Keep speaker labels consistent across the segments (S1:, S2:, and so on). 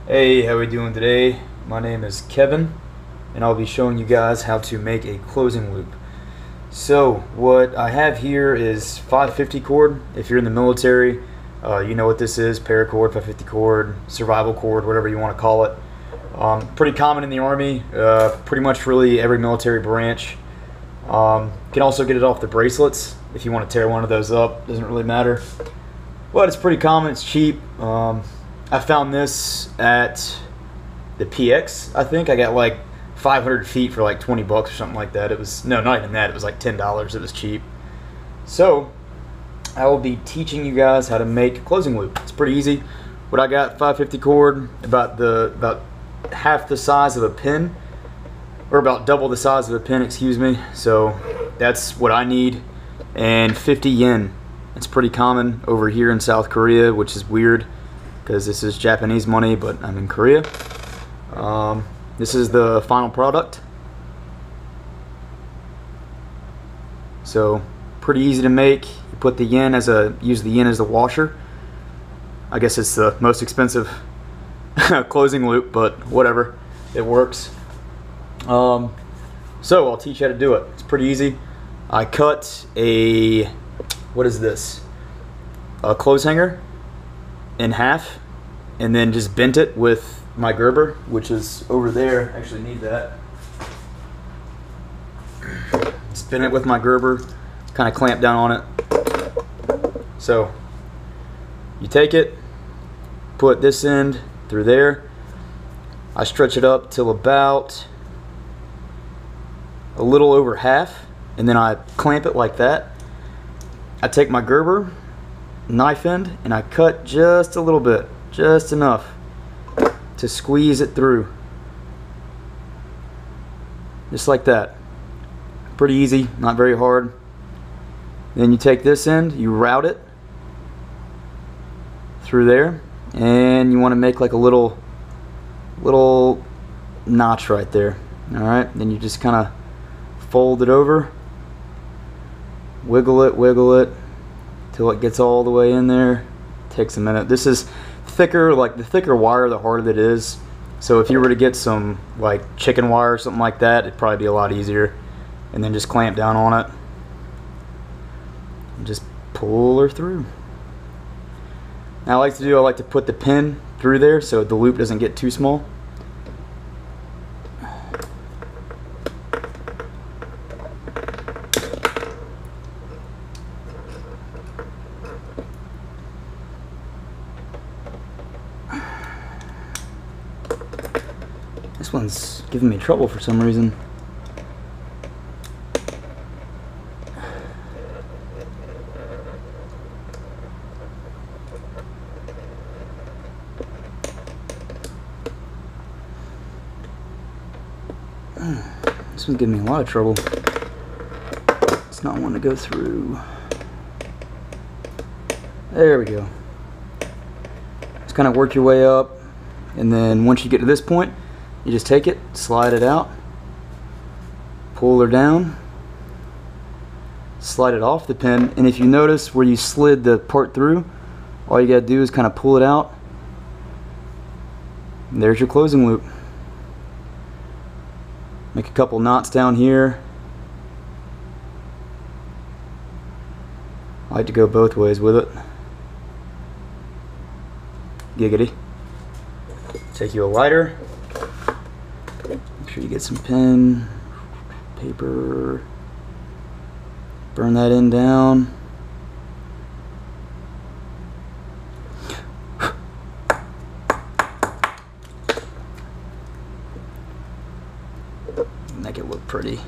S1: Hey, how we doing today? My name is Kevin, and I'll be showing you guys how to make a closing loop. So what I have here is 550 cord. If you're in the military, you know what this is: paracord, 550 cord, survival cord, whatever you want to call it. Pretty common in the Army, pretty much really every military branch. You can also get it off the bracelets if you want to tear one of those up. Doesn't really matter, but it's pretty common. It's cheap. I found this at the PX. I think I got like 500 feet for like 20 bucks or something like that. It was, no, not even that. It was like $10. It was cheap. So I will be teaching you guys how to make a closing loop. It's pretty easy. What I got: 550 cord, about half the size of a pin, or about double the size of a pin, excuse me. So that's what I need, and 50 yen. It's pretty common over here in South Korea, which is weird because this is Japanese money, but I'm in Korea. This is the final product. So pretty easy to make. You put the yen use the yen as the washer. I guess it's the most expensive closing loop, but whatever, it works. So I'll teach you how to do it. It's pretty easy. I cut a, what is this? A clothes hanger in half, and then just bent it with my Gerber, which is over there. I actually need that. Just bent it with my Gerber, kind of clamp down on it. So you take it, put this end through there. I stretch it up till about a little over half, and then I clamp it like that. I take my Gerber knife end and I cut just a little bit, just enough to squeeze it through, just like that. Pretty easy, not very hard. Then you take this end, you route it through there, and you want to make like a little notch right there. All right, then you just kind of fold it over, wiggle it till it gets all the way in there. Takes a minute. This is thicker, like the thicker wire, the harder it is. So if you were to get some like chicken wire or something like that, it'd probably be a lot easier. And then just clamp down on it and just pull her through. Now I like to put the pin through there so the loop doesn't get too small. This one's giving me trouble for some reason. This one's giving me a lot of trouble. It's not wanting to go through. There we go. Just kind of work your way up, and then once you get to this point, you just take it, slide it out, pull her down, slide it off the pin, and if you notice where you slid the part through, all you gotta do is kind of pull it out, and there's your closing loop. Make a couple knots down here. I like to go both ways with it. Giggity. Take you a lighter. Make sure you get some pen, paper. Burn that end down. Make it look pretty.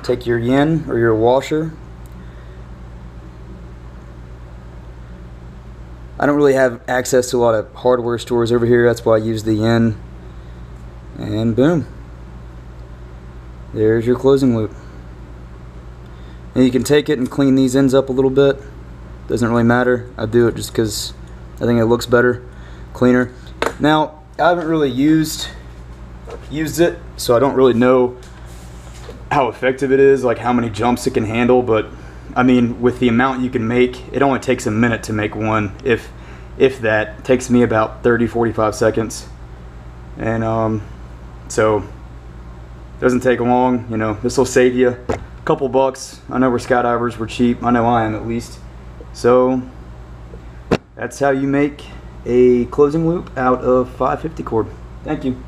S1: Take your yen or your washer. I don't really have access to a lot of hardware stores over here, that's why I use the yen. And boom. There's your closing loop. And you can take it and clean these ends up a little bit. Doesn't really matter. I do it just because I think it looks better, cleaner. Now, I haven't really used it, so I don't really know how effective it is, like how many jumps it can handle, but I mean, with the amount you can make, it only takes a minute to make one, if that. It takes me about 30-45 seconds. And so doesn't take long. You know, this will save you a couple bucks. I know we're skydivers, we're cheap. I know I am, at least. So that's how you make a closing loop out of 550 cord. Thank you.